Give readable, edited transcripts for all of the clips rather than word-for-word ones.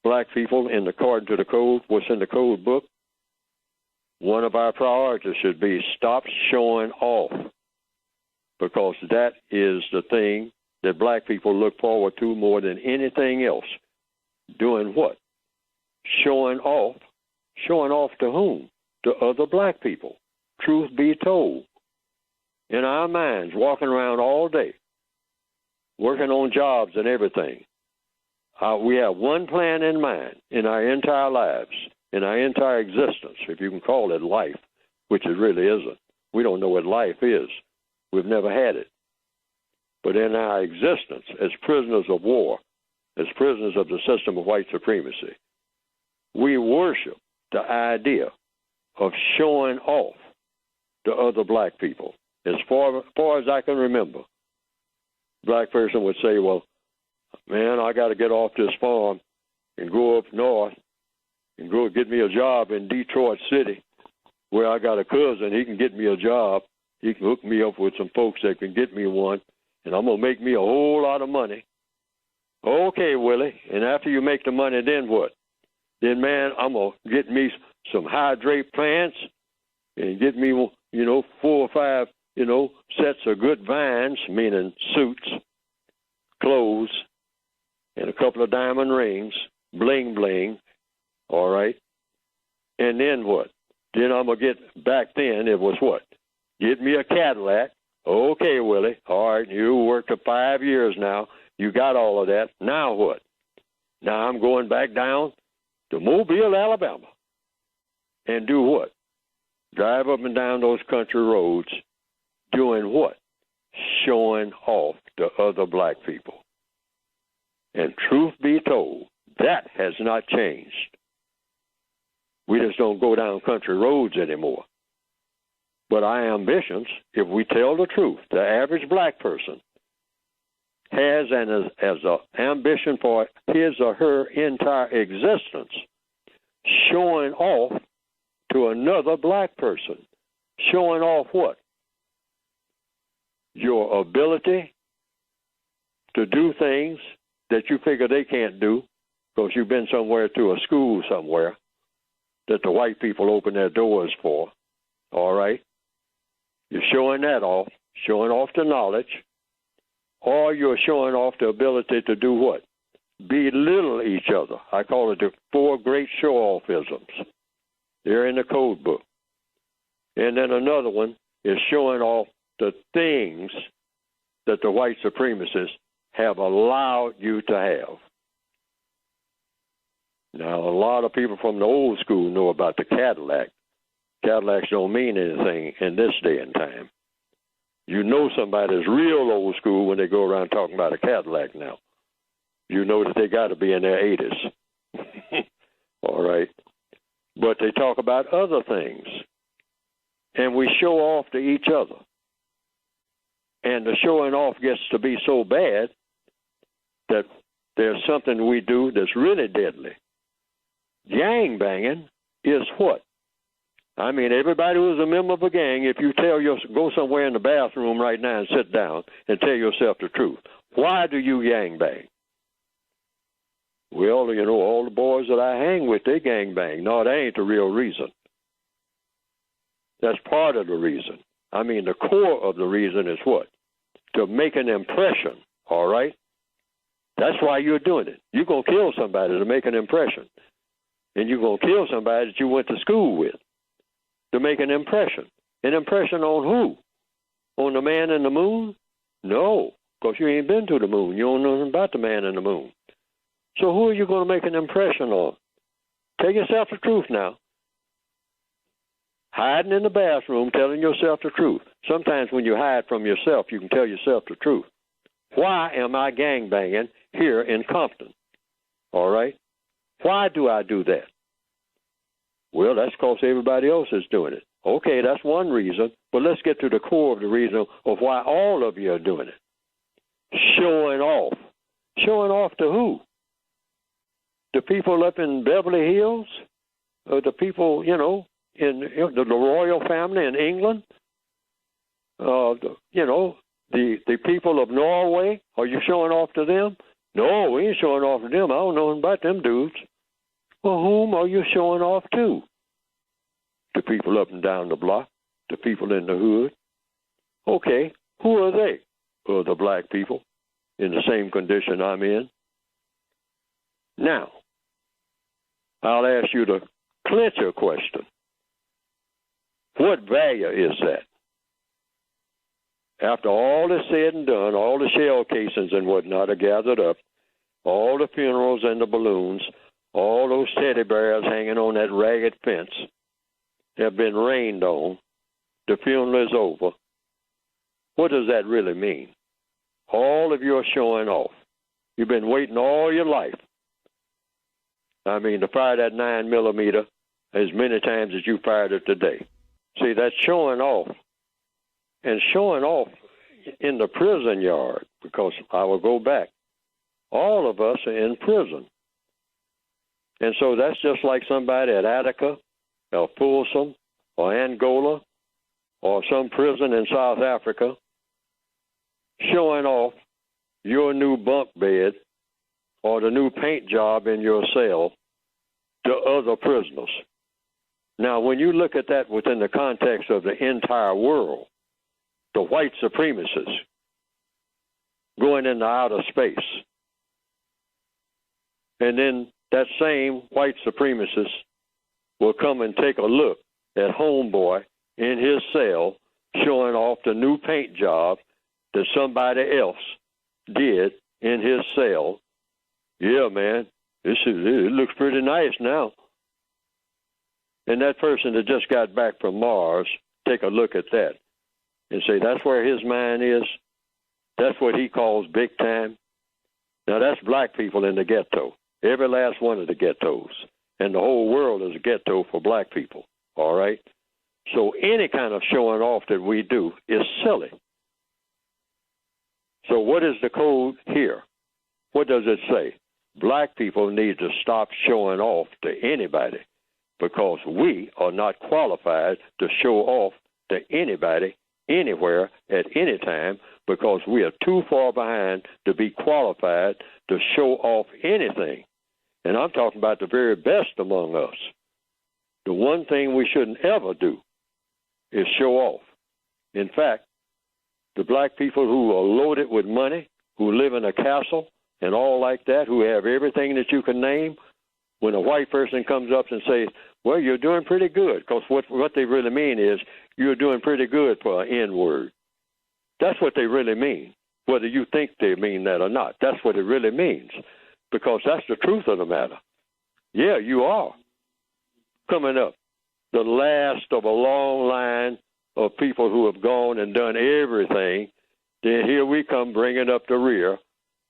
black people according to the code, what's in the code book, one of our priorities should be stop showing off, because that is the thing that black people look forward to more than anything else. Doing what? Showing off. Showing off to whom? To other black people. Truth be told. In our minds, walking around all day, working on jobs and everything. We have one plan in mind in our entire lives, in our entire existence, if you can call it life, which it really isn't. We don't know what life is. We've never had it. But in our existence, as prisoners of war, as prisoners of the system of white supremacy, we worship the idea of showing off to other black people. As far as I can remember, black person would say, well, man, I got to get off this farm and go up north and go get me a job in Detroit City, where I got a cousin. He can get me a job. He can hook me up with some folks that can get me one, and I'm going to make me a whole lot of money. Okay, Willie, and after you make the money, then what? Then, man, I'm going to get me some hydrate plants and get me, 4 or 5, sets of good vines, meaning suits, clothes, and a couple of diamond rings, bling, bling, all right? And then what? Then I'm going to get, back then, it was what? Get me a Cadillac. Okay, Willie, all right, you worked for 5 years now. You got all of that. Now what? Now I'm going back down to Mobile, Alabama, and do what? Drive up and down those country roads doing what? Showing off to other black people. And truth be told, that has not changed. We just don't go down country roads anymore. But our ambitions, if we tell the truth, the average black person has an ambition for his or her entire existence, showing off to another black person. Showing off what? Your ability to do things that you figure they can't do because you've been somewhere to a school somewhere that the white people open their doors for, all right? You're showing that off, showing off the knowledge, or you're showing off the ability to do what? Belittle each other. I call it the 4 great show-off-isms. They're in the code book. And then another one is showing off the things that the white supremacists have allowed you to have. Now, a lot of people from the old school know about the Cadillac. Cadillacs don't mean anything in this day and time. You know somebody's real old school when they go around talking about a Cadillac now. You know that they got to be in their 80s. All right. But they talk about other things. And we show off to each other. And the showing off gets to be so bad that there's something we do that's really deadly. Gang banging is what? I mean, everybody who's a member of a gang, if you go somewhere in the bathroom right now and sit down and tell yourself the truth. Why do you gang bang? Well, all the boys that I hang with, they gang bang. No, that ain't the real reason. That's part of the reason. I mean, the core of the reason is what? To make an impression, all right? That's why you're doing it. You're going to kill somebody to make an impression. And you're going to kill somebody that you went to school with to make an impression. An impression on who? On the man in the moon? No, because you ain't been to the moon. You don't know nothing about the man in the moon. So who are you going to make an impression on? Tell yourself the truth now. Hiding in the bathroom, telling yourself the truth. Sometimes when you hide from yourself, you can tell yourself the truth. Why am I gangbanging here in Compton? All right? Why do I do that? Well, that's because everybody else is doing it. Okay, that's one reason, but let's get to the core of the reason of why all of you are doing it. Showing off. Showing off to who? The people up in Beverly Hills? Or the people, in the royal family in England? The people of Norway? Are you showing off to them? No, we ain't showing off to them. I don't know about them dudes. Well, whom are you showing off to? The people up and down the block, the people in the hood. Okay, who are they? Well, the black people in the same condition I'm in. Now, I'll ask you the clincher question. What value is that? After all is said and done, all the shell casings and whatnot are gathered up, all the funerals and the balloons, all those teddy bears hanging on that ragged fence have been rained on, the funeral is over. What does that really mean? All of your showing off. You've been waiting all your life. I mean, to fire that 9mm as many times as you fired it today. See, that's showing off. And showing off in the prison yard, because I will go back. All of us are in prison. And so that's just like somebody at Attica or Folsom or Angola or some prison in South Africa showing off your new bunk bed or the new paint job in your cell to other prisoners. Now, when you look at that within the context of the entire world, the white supremacists going into outer space, and then that same white supremacist will come and take a look at homeboy in his cell showing off the new paint job that somebody else did in his cell. Yeah, man, it looks pretty nice now. And that person that just got back from Mars, take a look at that and say, that's where his mind is. That's what he calls big time. Now, that's black people in the ghetto, every last one of the ghettos. And the whole world is a ghetto for black people, all right? So any kind of showing off that we do is silly. So what is the code here? What does it say? Black people need to stop showing off to anybody because we are not qualified to show off to anybody, anywhere, at any time, because we are too far behind to be qualified to show off anything. And I'm talking about the very best among us. The one thing we shouldn't ever do is show off. In fact, the black people who are loaded with money, who live in a castle and all like that, who have everything that you can name, when a white person comes up and says, well, you're doing pretty good, because what they really mean is you're doing pretty good for an N-word. That's what they really mean, whether you think they mean that or not. That's what it really means, because that's the truth of the matter. Yeah, you are coming up, the last of a long line of people who have gone and done everything. Then here we come bringing up the rear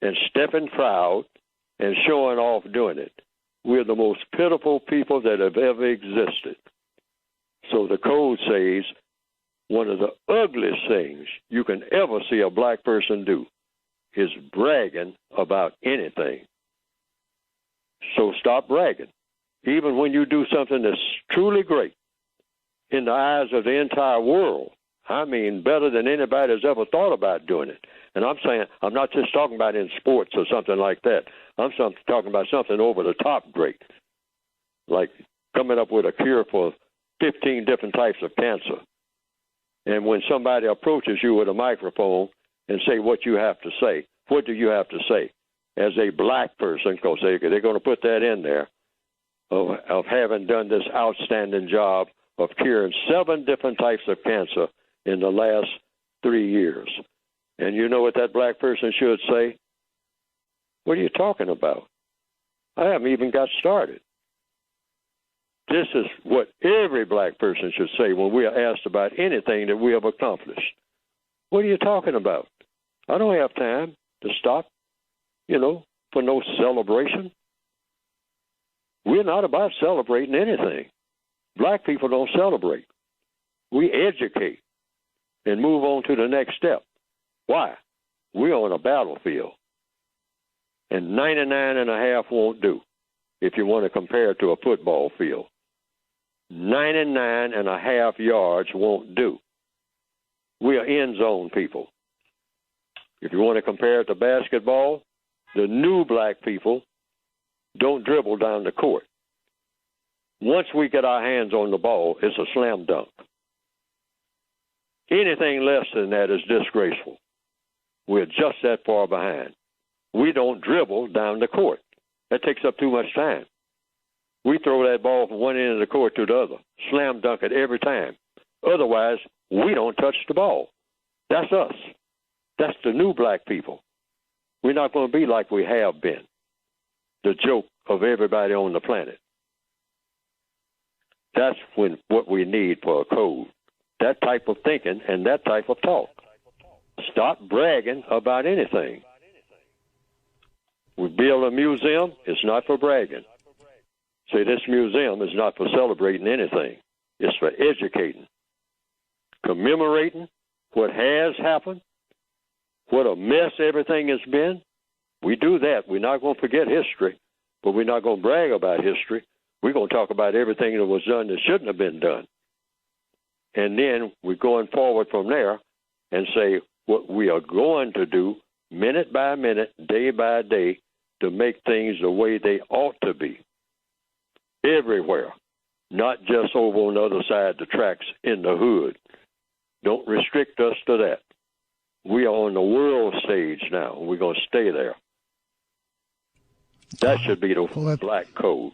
and stepping proud and showing off doing it. We're the most pitiful people that have ever existed. So the code says one of the ugliest things you can ever see a black person do is bragging about anything. So stop bragging. Even when you do something that's truly great in the eyes of the entire world, I mean better than anybody has ever thought about doing it. And I'm saying, I'm not just talking about in sports or something like that. I'm talking about something over the top great, like coming up with a cure for 15 different types of cancer. And when somebody approaches you with a microphone and say what you have to say, what do you have to say? As a black person, because they're going to put that in there, of having done this outstanding job of curing 7 different types of cancer in the last 3 years. And you know what that black person should say? What are you talking about? I haven't even got started. This is what every black person should say when we are asked about anything that we have accomplished. What are you talking about? I don't have time to stop, for no celebration. We're not about celebrating anything. Black people don't celebrate. We educate and move on to the next step. Why? We're on a battlefield. And 99.5 won't do if you want to compare it to a football field. 99.5 yards won't do. We are end zone people. If you want to compare it to basketball, the new black people don't dribble down the court. Once we get our hands on the ball, it's a slam dunk. Anything less than that is disgraceful. We're just that far behind. We don't dribble down the court. That takes up too much time. We throw that ball from one end of the court to the other, slam dunk it every time. Otherwise, we don't touch the ball. That's us. That's the new black people. We're not going to be like we have been, the joke of everybody on the planet. That's what we need for a code, that type of thinking and that type of talk. Stop bragging about anything. We build a museum, it's not for bragging. Say, this museum is not for celebrating anything. It's for educating, commemorating what has happened, what a mess everything has been. We do that. We're not going to forget history, but we're not going to brag about history. We're going to talk about everything that was done that shouldn't have been done. And then we're going forward from there and say what we are going to do minute by minute, day by day, to make things the way they ought to be. Everywhere, not just over on the other side of the tracks in the hood. Don't restrict us to that. We are on the world stage now. We're going to stay there. That should be the black code.